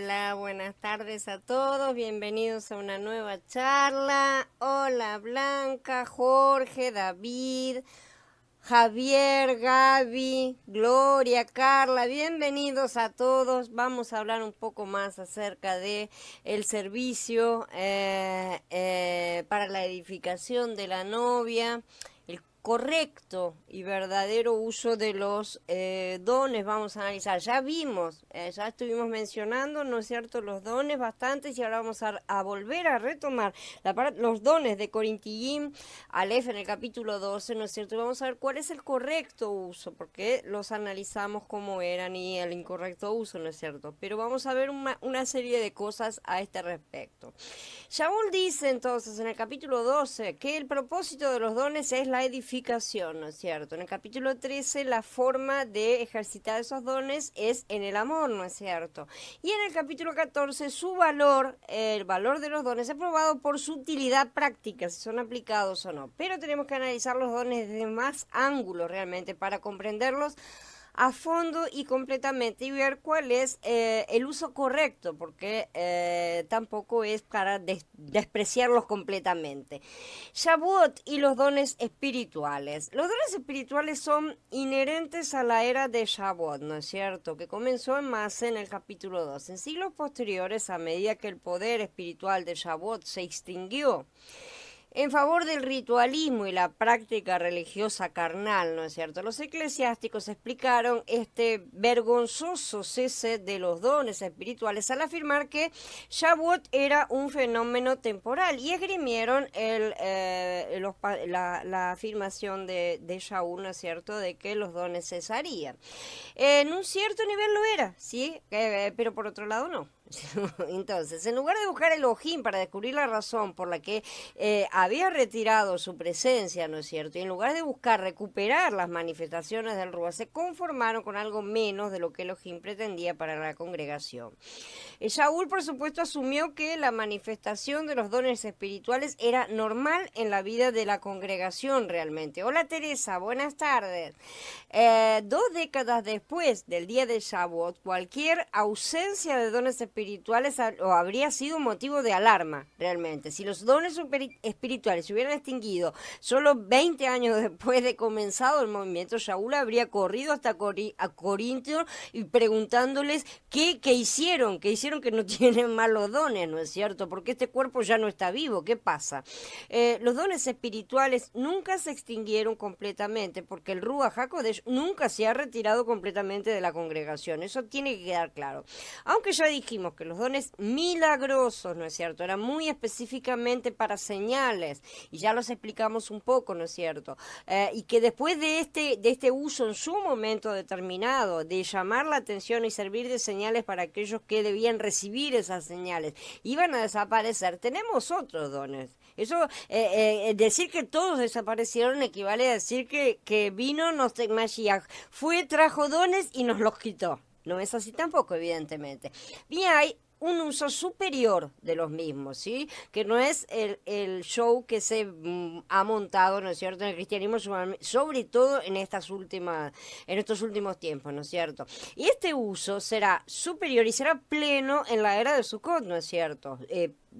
Hola, buenas tardes a todos, bienvenidos a una nueva charla. Hola Blanca, Jorge, David, Javier, Gaby, Gloria, Carla, bienvenidos a todos. Vamos a hablar un poco más acerca de el servicio para la edificación de la novia, el correcto y verdadero uso de los dones. Vamos a analizar, ya vimos, ya estuvimos mencionando, ¿no es cierto?, los dones bastantes, y ahora vamos a volver a retomar los dones de Corintiyim Aleph en el capítulo 12, ¿no es cierto? Y vamos a ver cuál es el correcto uso, porque los analizamos como eran y el incorrecto uso, ¿no es cierto? Pero vamos a ver una serie de cosas a este respecto. Shaul dice entonces en el capítulo 12 que el propósito de los dones es la edificación, ¿no es cierto? En el capítulo 13 la forma de ejercitar esos dones es en el amor, ¿no es cierto? Y en el capítulo 14 su valor, el valor de los dones es probado por su utilidad práctica, si son aplicados o no. Pero tenemos que analizar los dones desde más ángulos realmente para comprenderlos a fondo y completamente y ver cuál es el uso correcto, porque tampoco es para despreciarlos completamente. Shavuot y los dones espirituales. Los dones espirituales son inherentes a la era de Shavuot, ¿no es cierto?, que comenzó en Masé en el capítulo 2. En siglos posteriores, a medida que el poder espiritual de Shavuot se extinguió en favor del ritualismo y la práctica religiosa carnal, ¿no es cierto?, los eclesiásticos explicaron este vergonzoso cese de los dones espirituales al afirmar que Shavuot era un fenómeno temporal y esgrimieron la afirmación de Shaul, ¿no es cierto?, de que los dones cesarían. En un cierto nivel lo era, ¿sí?, pero por otro lado no. Entonces, en lugar de buscar el Elohim para descubrir la razón por la que había retirado su presencia, ¿no es cierto?, y en lugar de buscar recuperar las manifestaciones del Rúa, se conformaron con algo menos de lo que Elohim pretendía para la congregación. Shaul, por supuesto, asumió que la manifestación de los dones espirituales era normal en la vida de la congregación realmente. Hola Teresa, buenas tardes. 2 décadas después del día de Shavuot, cualquier ausencia de dones espirituales habría sido motivo de alarma, realmente. Si los dones espirituales se hubieran extinguido solo 20 años después de comenzado el movimiento, Shaul habría corrido hasta Corinto y preguntándoles qué hicieron que no tienen más los dones, ¿no es cierto? Porque este cuerpo ya no está vivo, ¿qué pasa? Los dones espirituales nunca se extinguieron completamente, porque el Ruach HaKodesh nunca se ha retirado completamente de la congregación, eso tiene que quedar claro. Aunque ya dijimos que los dones milagrosos, ¿no es cierto?, eran muy específicamente para señales, y ya los explicamos un poco, ¿no es cierto? Y que después de este uso en su momento determinado, de llamar la atención y servir de señales para aquellos que debían recibir esas señales, iban a desaparecer, tenemos otros dones. Eso, decir que todos desaparecieron equivale a decir que vino Mashiach, trajo dones y nos los quitó. No es así tampoco, evidentemente. Bien, hay un uso superior de los mismos, ¿sí? Que no es el show que se ha montado, ¿no es cierto?, en el cristianismo, sobre todo en estos últimos tiempos, ¿no es cierto? Y este uso será superior y será pleno en la era de Sukkot, ¿no es cierto?,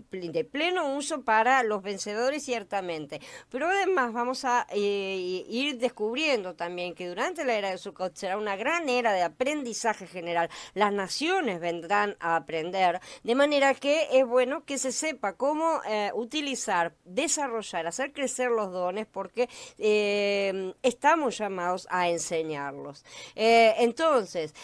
de pleno uso para los vencedores, ciertamente. Pero además vamos a ir descubriendo también que durante la era de Sukkot será una gran era de aprendizaje general. Las naciones vendrán a aprender, de manera que es bueno que se sepa cómo utilizar, desarrollar, hacer crecer los dones, porque estamos llamados a enseñarlos. Entonces,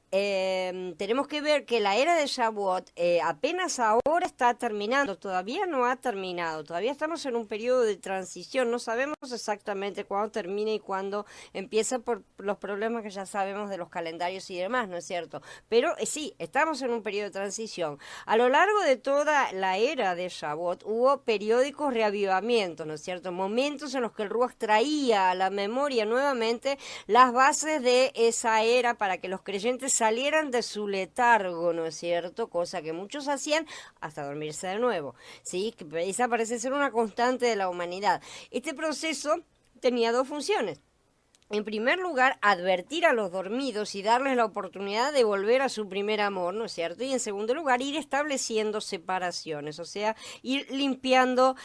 tenemos que ver que la era de Shavuot apenas ahora está terminando, todavía no ha terminado, todavía estamos en un periodo de transición, no sabemos exactamente cuándo termina y cuándo empieza por los problemas que ya sabemos de los calendarios y demás, ¿no es cierto? Pero sí, estamos en un periodo de transición. A lo largo de toda la era de Shavuot hubo periódicos reavivamientos, ¿no es cierto? Momentos en los que el Ruach traía a la memoria nuevamente las bases de esa era para que los creyentes salieran de su letargo, ¿no es cierto? Cosa que muchos hacían hasta dormirse de nuevo, ¿sí? Que esa parece ser una constante de la humanidad. Este proceso tenía 2 funciones. En primer lugar, advertir a los dormidos y darles la oportunidad de volver a su primer amor, ¿no es cierto? Y en segundo lugar, ir estableciendo separaciones, o sea, ir limpiando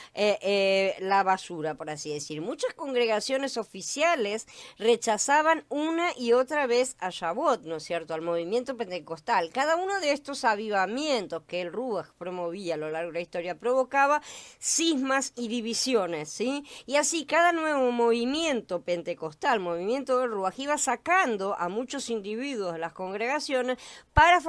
la basura, por así decir. Muchas congregaciones oficiales rechazaban una y otra vez a Shavuot, ¿no es cierto?, al movimiento pentecostal. Cada uno de estos avivamientos que el Ruach promovía a lo largo de la historia provocaba cismas y divisiones, ¿sí? Y así cada nuevo movimiento pentecostal, movimiento del Ruaj, iba sacando a muchos individuos de las congregaciones para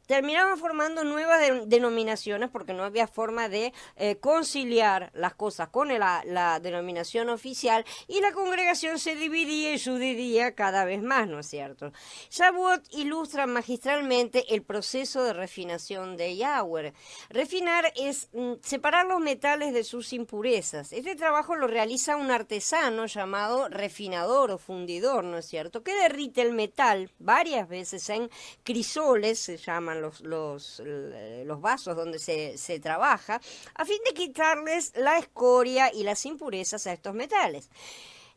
terminaban formando nuevas denominaciones porque no había forma de conciliar las cosas con la denominación oficial, y la congregación se dividía y subdividía cada vez más, ¿no es cierto? Shavuot ilustra magistralmente el proceso de refinación de Yahweh. Refinar es separar los metales de sus impurezas. Este trabajo lo realiza un artesano llamado refinador o fundidor, ¿no es cierto?, que derrite el metal varias veces en crisoles, se llaman los vasos donde se trabaja, a fin de quitarles la escoria y las impurezas a estos metales.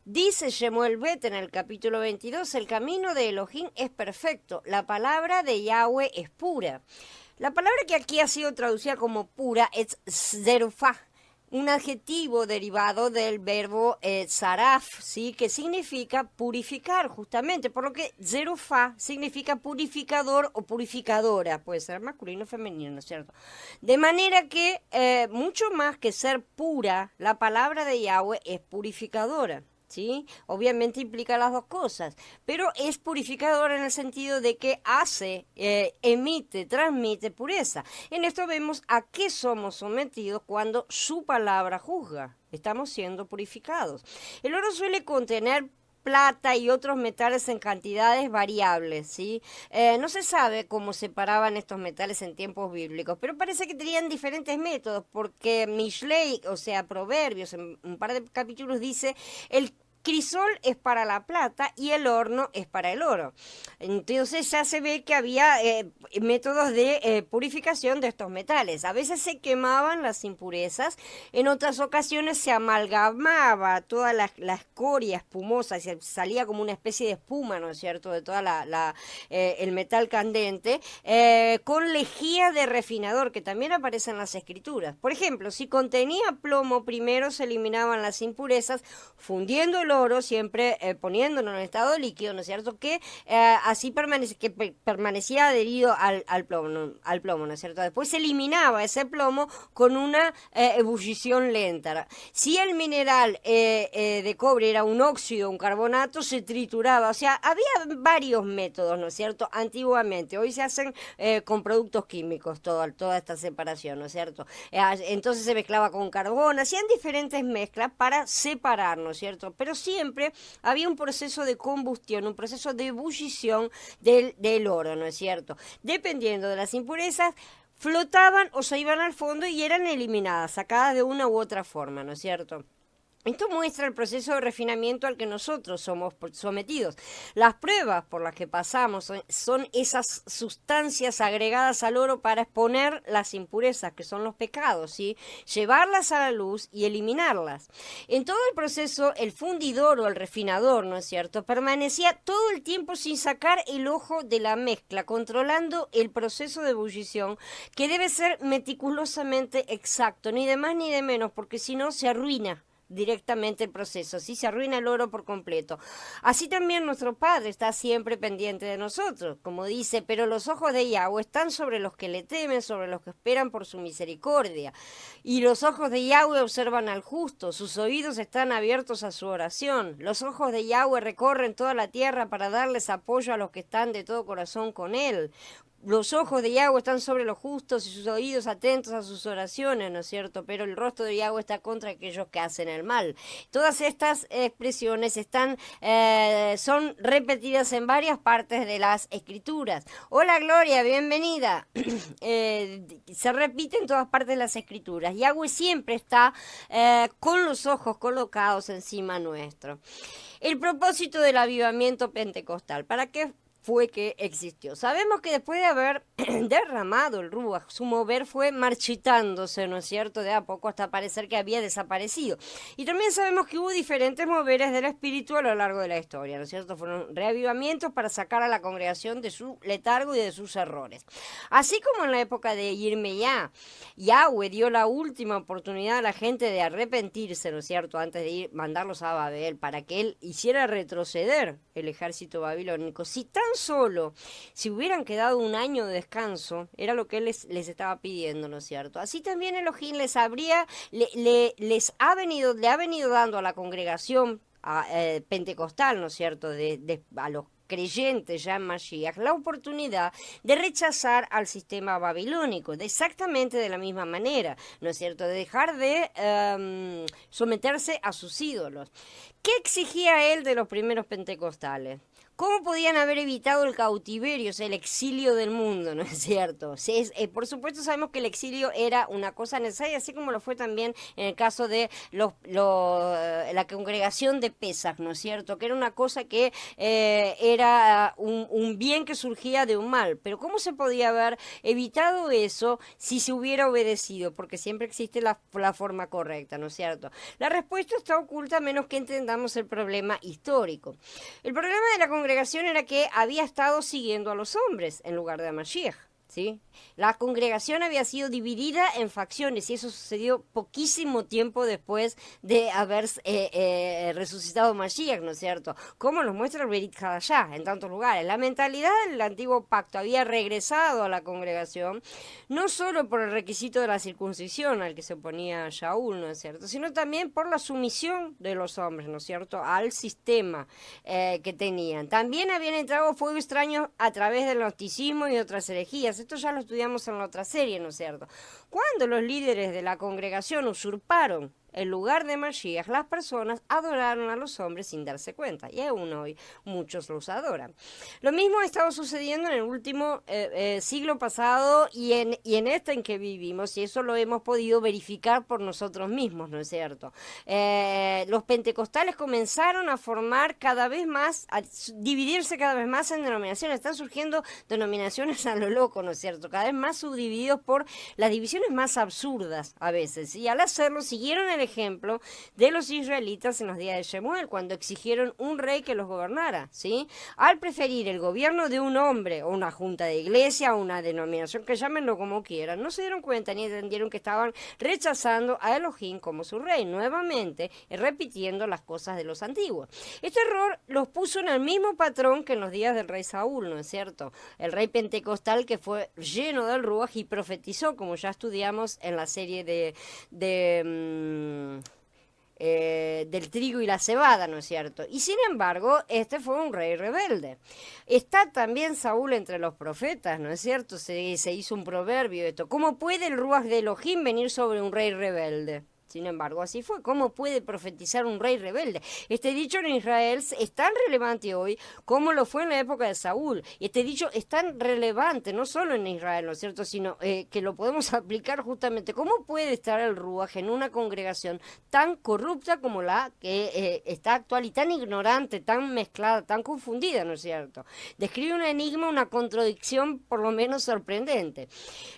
Dice Shemuel Bet en el capítulo 22, el camino de Elohim es perfecto, la palabra de Yahweh es pura. La palabra que aquí ha sido traducida como pura es zerufá, un adjetivo derivado del verbo zaraf, ¿sí?, que significa purificar, justamente, por lo que zerufá significa purificador o purificadora, puede ser masculino o femenino, ¿no es cierto? De manera que, mucho más que ser pura, la palabra de Yahweh es purificadora. ¿Sí? Obviamente implica las dos cosas, pero es purificador en el sentido de que hace, emite, transmite pureza. En esto vemos a qué somos sometidos cuando su palabra juzga. Estamos siendo purificados. El oro suele contener plata y otros metales en cantidades variables, ¿sí? No se sabe cómo separaban estos metales en tiempos bíblicos, pero parece que tenían diferentes métodos, porque Mishlei, o sea, Proverbios, en un par de capítulos dice, el crisol es para la plata y el horno es para el oro. Entonces ya se ve que había métodos de purificación de estos metales. A veces se quemaban las impurezas, en otras ocasiones se amalgamaba toda la escoria espumosa y salía como una especie de espuma, ¿no es cierto?, de toda el metal candente, con lejía de refinador, que también aparece en las escrituras. Por ejemplo, si contenía plomo, primero se eliminaban las impurezas, fundiendo el oro, siempre poniéndolo en estado líquido, ¿no es cierto?, que así permanecía adherido al plomo, ¿no es cierto? Después se eliminaba ese plomo con una ebullición lenta. Si el mineral de cobre era un óxido, un carbonato, se trituraba. O sea, había varios métodos, ¿no es cierto?, antiguamente. Hoy se hacen con productos químicos toda esta separación, ¿no es cierto? Entonces se mezclaba con carbón, hacían diferentes mezclas para separar, ¿no es cierto? Pero siempre había un proceso de combustión, un proceso de ebullición del oro, ¿no es cierto? Dependiendo de las impurezas, flotaban o se iban al fondo y eran eliminadas, sacadas de una u otra forma, ¿no es cierto? Esto muestra el proceso de refinamiento al que nosotros somos sometidos. Las pruebas por las que pasamos son esas sustancias agregadas al oro para exponer las impurezas, que son los pecados, ¿sí?, llevarlas a la luz y eliminarlas. En todo el proceso, el fundidor o el refinador, ¿no es cierto?, permanecía todo el tiempo sin sacar el ojo de la mezcla, controlando el proceso de ebullición, que debe ser meticulosamente exacto, ni de más ni de menos, porque si no se arruina directamente el proceso, ¿sí? Se arruina el oro por completo. Así también nuestro Padre está siempre pendiente de nosotros, como dice, pero los ojos de Yahweh están sobre los que le temen, sobre los que esperan por su misericordia. Y los ojos de Yahweh observan al justo, sus oídos están abiertos a su oración. Los ojos de Yahweh recorren toda la tierra para darles apoyo a los que están de todo corazón con él. Los ojos de Yahweh están sobre los justos y sus oídos atentos a sus oraciones, ¿no es cierto? Pero el rostro de Yahweh está contra aquellos que hacen el mal. Todas estas expresiones son repetidas en varias partes de las Escrituras. Hola Gloria, bienvenida. Se repite en todas partes de las Escrituras. Yahweh siempre está con los ojos colocados encima nuestro. El propósito del avivamiento pentecostal. ¿Para qué fue que existió. Sabemos que después de haber derramado el Ruach, su mover fue marchitándose, ¿no es cierto?, de a poco hasta parecer que había desaparecido. Y también sabemos que hubo diferentes moveres del espíritu a lo largo de la historia, ¿no es cierto? Fueron reavivamientos para sacar a la congregación de su letargo y de sus errores. Así como en la época de Yirmeyá, Yahweh dio la última oportunidad a la gente de arrepentirse, ¿no es cierto?, antes de mandarlos a Babel, para que él hiciera retroceder el ejército babilónico. Si hubieran quedado un año de descanso, era lo que él les estaba pidiendo, ¿no es cierto? Así también Elohim le ha venido dando a la congregación pentecostal, ¿no es cierto?, a los creyentes ya en Mashiach, la oportunidad de rechazar al sistema babilónico, exactamente de la misma manera, ¿no es cierto?, de dejar de someterse a sus ídolos. ¿Qué exigía él de los primeros pentecostales? ¿Cómo podían haber evitado el cautiverio, o sea, el exilio del mundo, ¿no es cierto? Por supuesto sabemos que el exilio era una cosa necesaria, así como lo fue también en el caso de la congregación de Pesach, ¿no es cierto? Que era una cosa que era un bien que surgía de un mal. Pero ¿cómo se podía haber evitado eso si se hubiera obedecido? Porque siempre existe la forma correcta, ¿no es cierto? La respuesta está oculta a menos que entendamos el problema histórico. El problema de la congregación era que había estado siguiendo a los hombres en lugar de a Mashiach, ¿sí? La congregación había sido dividida en facciones y eso sucedió poquísimo tiempo después de haber resucitado Mashiach, ¿no es cierto? Como nos muestra el Berit Hadashah en tantos lugares. La mentalidad del antiguo pacto había regresado a la congregación, no solo por el requisito de la circuncisión al que se oponía Shaul, ¿no es cierto?, sino también por la sumisión de los hombres, ¿no es cierto?, al sistema que tenían. También habían entrado fuego extraño a través del gnosticismo y otras herejías. Esto ya lo estudiamos en la otra serie, ¿no es cierto? Cuando los líderes de la congregación usurparon el lugar de Mashiach, las personas adoraron a los hombres sin darse cuenta, y aún hoy muchos los adoran. Lo mismo ha estado sucediendo en el último siglo pasado y en este en que vivimos, y eso lo hemos podido verificar por nosotros mismos, ¿no es cierto? Los pentecostales comenzaron a formar cada vez más, a dividirse cada vez más en denominaciones. Están surgiendo denominaciones a lo loco, ¿no es cierto?, cada vez más subdivididos por las divisiones más absurdas a veces, y al hacerlo siguieron el ejemplo de los israelitas en los días de Shemuel, cuando exigieron un rey que los gobernara, ¿sí? Al preferir el gobierno de un hombre o una junta de iglesia o una denominación, que llámenlo como quieran, no se dieron cuenta ni entendieron que estaban rechazando a Elohim como su rey, nuevamente repitiendo las cosas de los antiguos. Este error los puso en el mismo patrón que en los días del rey Saúl, ¿no es cierto? El rey pentecostal que fue lleno del Ruach y profetizó, como ya estudiamos en la serie del trigo y la cebada, ¿no es cierto? Y sin embargo, este fue un rey rebelde. Está también Saúl entre los profetas, ¿no es cierto? Se hizo un proverbio esto. ¿Cómo puede el Ruach de Elohim venir sobre un rey rebelde? Sin embargo, así fue. ¿Cómo puede profetizar un rey rebelde? Este dicho en Israel es tan relevante hoy como lo fue en la época de Saúl. Y este dicho es tan relevante, no solo en Israel, ¿no es cierto?, sino que lo podemos aplicar justamente. ¿Cómo puede estar el Ruach en una congregación tan corrupta como la que está actual y tan ignorante, tan mezclada, tan confundida, ¿no es cierto? Describe un enigma, una contradicción por lo menos sorprendente.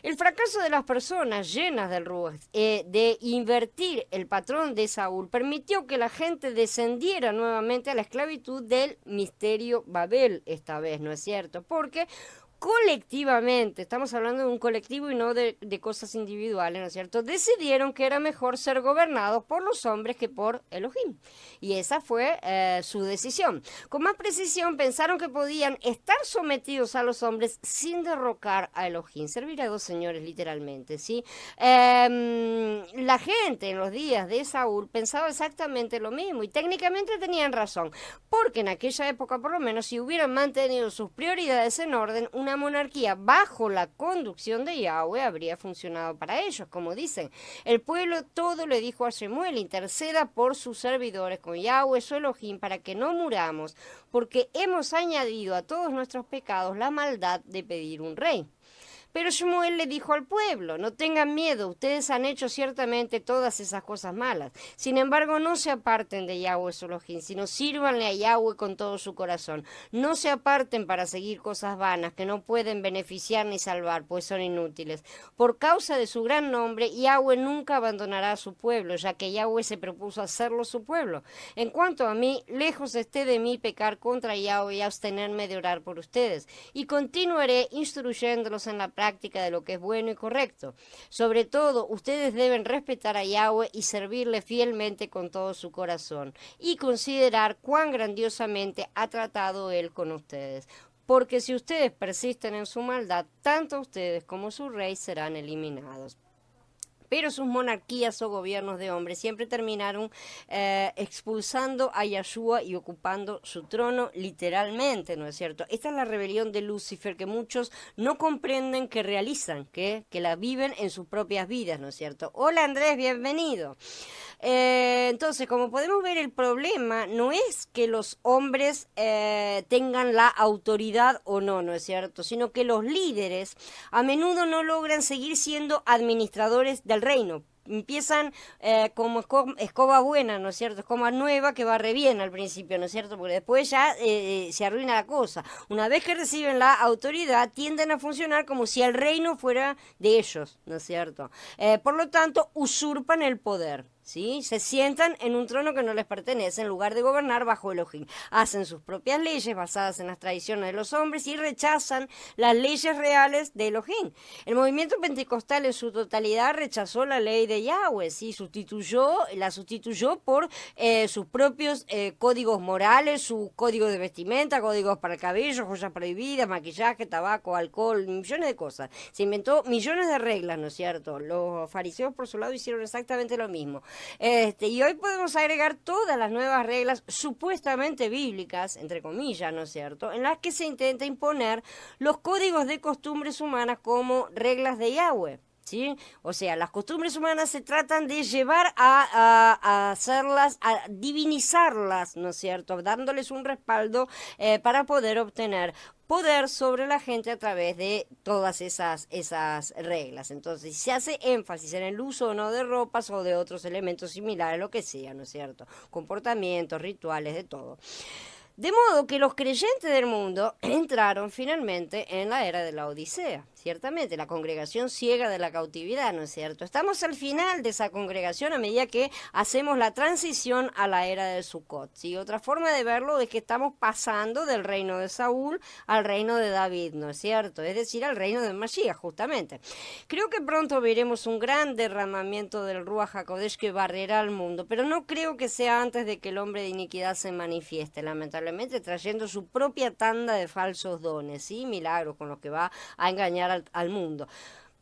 El fracaso de las personas llenas del Ruach de invertir el patrón de Saúl permitió que la gente descendiera nuevamente a la esclavitud del misterio Babel, esta vez, ¿no es cierto? Porque colectivamente, estamos hablando de un colectivo y no de cosas individuales, ¿no es cierto?, decidieron que era mejor ser gobernados por los hombres que por Elohim. Y esa fue su decisión. Con más precisión, pensaron que podían estar sometidos a los hombres sin derrocar a Elohim. Servir a dos señores, literalmente, ¿sí? La gente en los días de Saúl pensaba exactamente lo mismo y técnicamente tenían razón, porque en aquella época, por lo menos, si hubieran mantenido sus prioridades en orden, una monarquía bajo la conducción de Yahweh habría funcionado para ellos, como dicen. El pueblo todo le dijo a Shemuel: interceda por sus servidores con Yahweh su Elohim para que no muramos, porque hemos añadido a todos nuestros pecados la maldad de pedir un rey. Pero Shmuel le dijo al pueblo, no tengan miedo, ustedes han hecho ciertamente todas esas cosas malas. Sin embargo, no se aparten de Yahweh su Elohim, sino sírvanle a Yahweh con todo su corazón. No se aparten para seguir cosas vanas que no pueden beneficiar ni salvar, pues son inútiles. Por causa de su gran nombre, Yahweh nunca abandonará a su pueblo, ya que Yahweh se propuso hacerlo su pueblo. En cuanto a mí, lejos esté de mí pecar contra Yahweh y abstenerme de orar por ustedes, y continuaré instruyéndolos en la práctica de lo que es bueno y correcto. Sobre todo, ustedes deben respetar a Yahweh y servirle fielmente con todo su corazón, y considerar cuán grandiosamente ha tratado Él con ustedes. Porque si ustedes persisten en su maldad, tanto ustedes como su rey serán eliminados. Pero sus monarquías o gobiernos de hombres siempre terminaron expulsando a Yahshua y ocupando su trono literalmente, ¿no es cierto? Esta es la rebelión de Lucifer que muchos no comprenden que realizan, que la viven en sus propias vidas, ¿no es cierto? Hola Andrés, bienvenido. Entonces, como podemos ver, el problema no es que los hombres tengan la autoridad o no, ¿no es cierto? Sino que los líderes a menudo no logran seguir siendo administradores del reino. Empiezan como escoba buena, ¿no es cierto? Escoba nueva que barre bien al principio, ¿no es cierto? Porque después ya se arruina la cosa. Una vez que reciben la autoridad, tienden a funcionar como si el reino fuera de ellos, ¿no es cierto? Por lo tanto, usurpan el poder. ¿Sí? Se sientan en un trono que no les pertenece en lugar de gobernar bajo Elohim. Hacen sus propias leyes basadas en las tradiciones de los hombres y rechazan las leyes reales de Elohim. El movimiento pentecostal en su totalidad rechazó la ley de Yahweh, ¿sí? La sustituyó por sus propios códigos morales, su código de vestimenta, códigos para el cabello, joyas prohibidas, maquillaje, tabaco, alcohol, millones de cosas. Se inventó millones de reglas, ¿no es cierto? Los fariseos por su lado hicieron exactamente lo mismo. Y hoy podemos agregar todas las nuevas reglas supuestamente bíblicas, entre comillas, ¿no es cierto?, en las que se intenta imponer los códigos de costumbres humanas como reglas de Yahweh. ¿Sí? O sea, las costumbres humanas se tratan de llevar a hacerlas, a divinizarlas, ¿no es cierto?, dándoles un respaldo para poder obtener poder sobre la gente a través de todas esas reglas. Entonces, se hace énfasis en el uso o no de ropas o de otros elementos similares, lo que sea, ¿no es cierto?, comportamientos, rituales, de todo. De modo que los creyentes del mundo entraron finalmente en la era de la Odisea. Ciertamente, la congregación ciega de la cautividad, ¿no es cierto? Estamos al final de esa congregación a medida que hacemos la transición a la era de Sukkot, ¿sí? Otra forma de verlo es que estamos pasando del reino de Saúl al reino de David, ¿no es cierto? Es decir, al reino de Mashiach, justamente. Creo que pronto veremos un gran derramamiento del Ruach HaKodesh que barrerá al mundo, pero no creo que sea antes de que el hombre de iniquidad se manifieste, lamentablemente, trayendo su propia tanda de falsos dones, ¿sí? Milagros con los que va a engañar al mundo.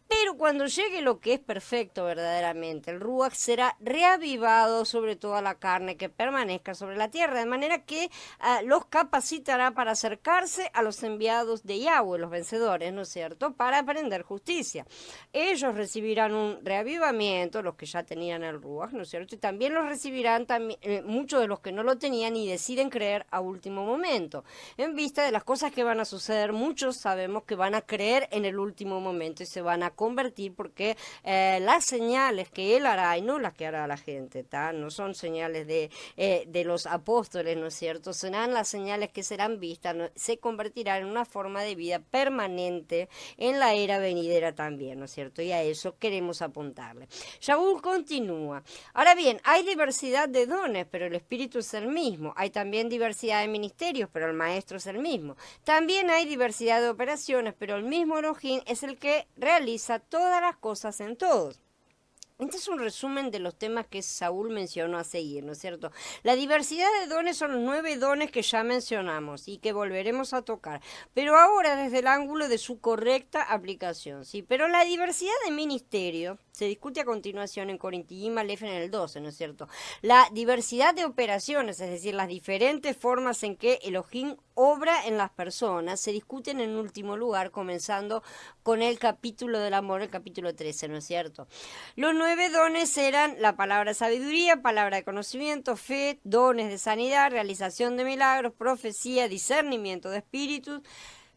Pero cuando llegue lo que es perfecto verdaderamente, el Ruach será reavivado sobre toda la carne que permanezca sobre la tierra, de manera que los capacitará para acercarse a los enviados de Yahweh, los vencedores, ¿no es cierto?, para aprender justicia. Ellos recibirán un reavivamiento, los que ya tenían el Ruach, ¿no es cierto?, y también los recibirán muchos de los que no lo tenían y deciden creer a último momento. En vista de las cosas que van a suceder, muchos sabemos que van a creer en el último momento y se van a convertir porque las señales que él hará y no las que hará la gente, no son señales de los apóstoles, ¿no es cierto?, serán las señales que serán vistas, ¿no? Se convertirán en una forma de vida permanente en la era venidera también, ¿no es cierto?, y a eso queremos apuntarle. Shaul continúa. Ahora bien, hay diversidad de dones, pero el espíritu es el mismo. Hay también diversidad de ministerios, pero el maestro es el mismo. También hay diversidad de operaciones, pero el mismo Elohim es el que realiza todas las cosas en todos. Este es un resumen de los temas que Saúl mencionó a seguir, ¿no es cierto? La diversidad de dones son los 9 dones que ya mencionamos y que volveremos a tocar, pero ahora desde el ángulo de su correcta aplicación, ¿sí? Pero la diversidad de ministerio se discute a continuación en Corintiyim Aleph en el 12, ¿no es cierto? La diversidad de operaciones, es decir, las diferentes formas en que Elohim obra en las personas, se discuten en último lugar, comenzando con el capítulo del amor, el capítulo 13, ¿no es cierto? Los 9 dones eran la palabra de sabiduría, palabra de conocimiento, fe, dones de sanidad, realización de milagros, profecía, discernimiento de espíritus,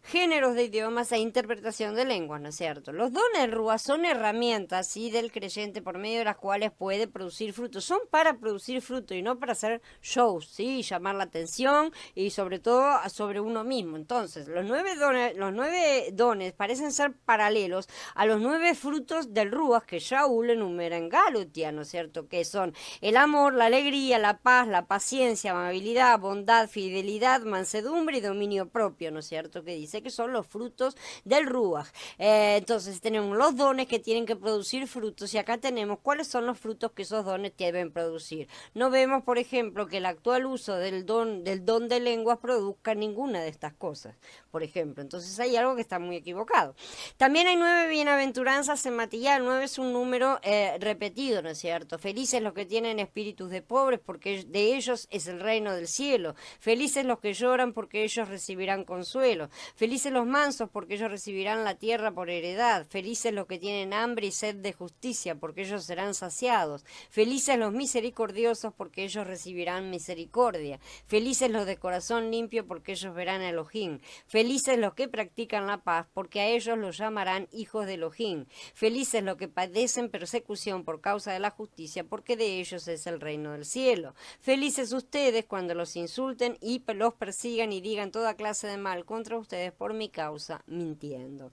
géneros de idiomas e interpretación de lenguas, ¿no es cierto? Los dones del Rúa son herramientas, ¿sí?, del creyente por medio de las cuales puede producir frutos. Son para producir fruto y no para hacer shows, ¿sí?, llamar la atención y sobre todo sobre uno mismo. Entonces, los nueve dones parecen ser paralelos a los 9 frutos del Rúa que Shaul enumera en Galutia, ¿no es cierto?, que son el amor, la alegría, la paz, la paciencia, amabilidad, bondad, fidelidad, mansedumbre y dominio propio, ¿no es cierto?, que dice que son los frutos del Ruach. Entonces tenemos los dones que tienen que producir frutos y acá tenemos cuáles son los frutos que esos dones deben producir. No vemos, por ejemplo, que el actual uso del don de lenguas produzca ninguna de estas cosas, por ejemplo. Entonces hay algo que está muy equivocado. También hay 9 bienaventuranzas en Matías. 9 es un número repetido, ¿no es cierto? Felices los que tienen espíritus de pobres, porque de ellos es el reino del cielo. Felices los que lloran, porque ellos recibirán consuelo. Felices los mansos, porque ellos recibirán la tierra por heredad. Felices los que tienen hambre y sed de justicia, porque ellos serán saciados. Felices los misericordiosos, porque ellos recibirán misericordia. Felices los de corazón limpio, porque ellos verán a Elohim. Felices los que practican la paz, porque a ellos los llamarán hijos de Elohim. Felices los que padecen persecución por causa de la justicia, porque de ellos es el reino del cielo. Felices ustedes cuando los insulten y los persigan y digan toda clase de mal contra ustedes por mi causa, mintiendo.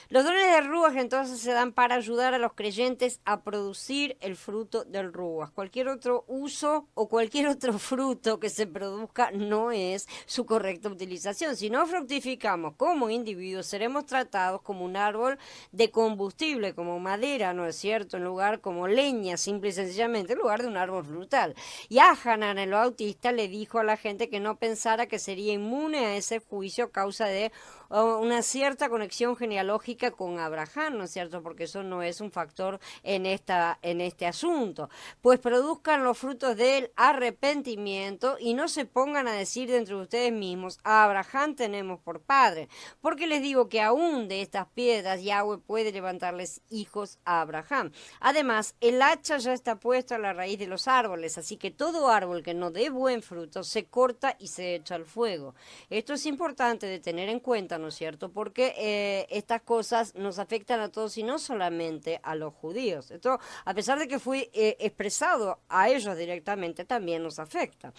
Los dones de Ruach entonces se dan para ayudar a los creyentes a producir el fruto del Ruach. Cualquier otro uso o cualquier otro fruto que se produzca no es su correcta utilización. Si no fructificamos como individuos, seremos tratados como un árbol de combustible, como madera, ¿no es cierto?, en lugar como leña, simple y sencillamente, en lugar de un árbol frutal. Y Hanan, el Bautista, le dijo a la gente que no pensara que sería inmune a ese juicio a causa de una cierta conexión genealógica con Abraham, ¿no es cierto?, porque eso no es un factor en este asunto. Pues produzcan los frutos del arrepentimiento y no se pongan a decir dentro de ustedes mismos, a Abraham tenemos por padre, porque les digo que aún de estas piedras Yahweh puede levantarles hijos a Abraham. Además, el hacha ya está puesta a la raíz de los árboles, así que todo árbol que no dé buen fruto se corta y se echa al fuego. Esto es importante de tener en cuenta, ¿no es cierto?, porque estas cosas nos afectan a todos y no solamente a los judíos. Esto, a pesar de que fue expresado a ellos directamente, también nos afecta.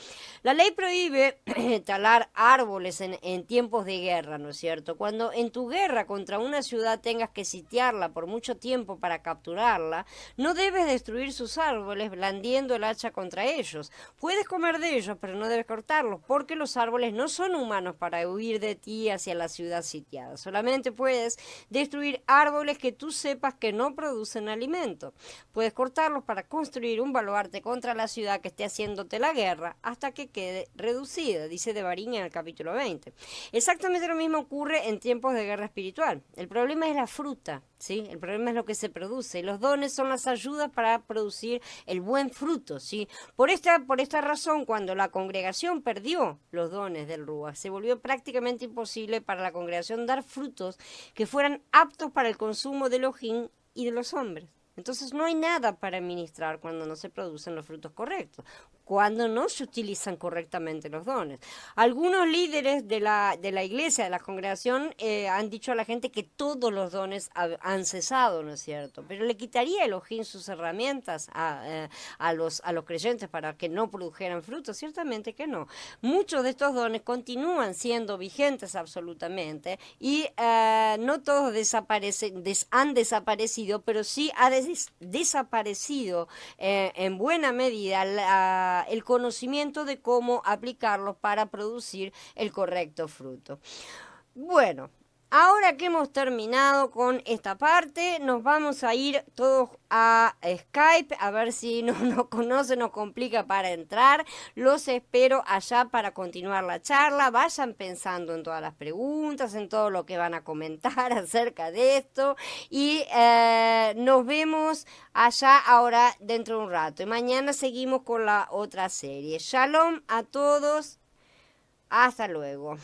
La ley prohíbe talar árboles en tiempos de guerra, ¿no es cierto? Cuando en tu guerra contra una ciudad tengas que sitiarla por mucho tiempo para capturarla, no debes destruir sus árboles blandiendo el hacha contra ellos. Puedes comer de ellos, pero no debes cortarlos, porque los árboles no son humanos para huir de ti hacia la ciudad sitiada. Solamente puedes destruir árboles que tú sepas que no producen alimento. Puedes cortarlos para construir un baluarte contra la ciudad que esté haciéndote la guerra hasta que quede reducida, dice Devarim en el capítulo 20. Exactamente lo mismo ocurre en tiempos de guerra espiritual. El problema es la fruta, ¿sí? El problema es lo que se produce. Los dones son las ayudas para producir el buen fruto, ¿sí? Por esta razón, cuando la congregación perdió los dones del Ruach, se volvió prácticamente imposible para la congregación dar frutos que fueran aptos para el consumo de Elohim y de los hombres. Entonces no hay nada para ministrar cuando no se producen los frutos correctos, cuando no se utilizan correctamente los dones. Algunos líderes de la iglesia, de la congregación, han dicho a la gente que todos los dones han cesado, ¿no es cierto? Pero le quitaría Elohim sus herramientas a los creyentes para que no produjeran frutos. Ciertamente que no. Muchos de estos dones continúan siendo vigentes absolutamente y no todos han desaparecido, pero sí ha desaparecido en buena medida el conocimiento de cómo aplicarlos para producir el correcto fruto. Bueno, ahora que hemos terminado con esta parte, nos vamos a ir todos a Skype, a ver si no se nos complica para entrar. Los espero allá para continuar la charla. Vayan pensando en todas las preguntas, en todo lo que van a comentar acerca de esto. Y nos vemos allá ahora dentro de un rato. Y mañana seguimos con la otra serie. Shalom a todos. Hasta luego.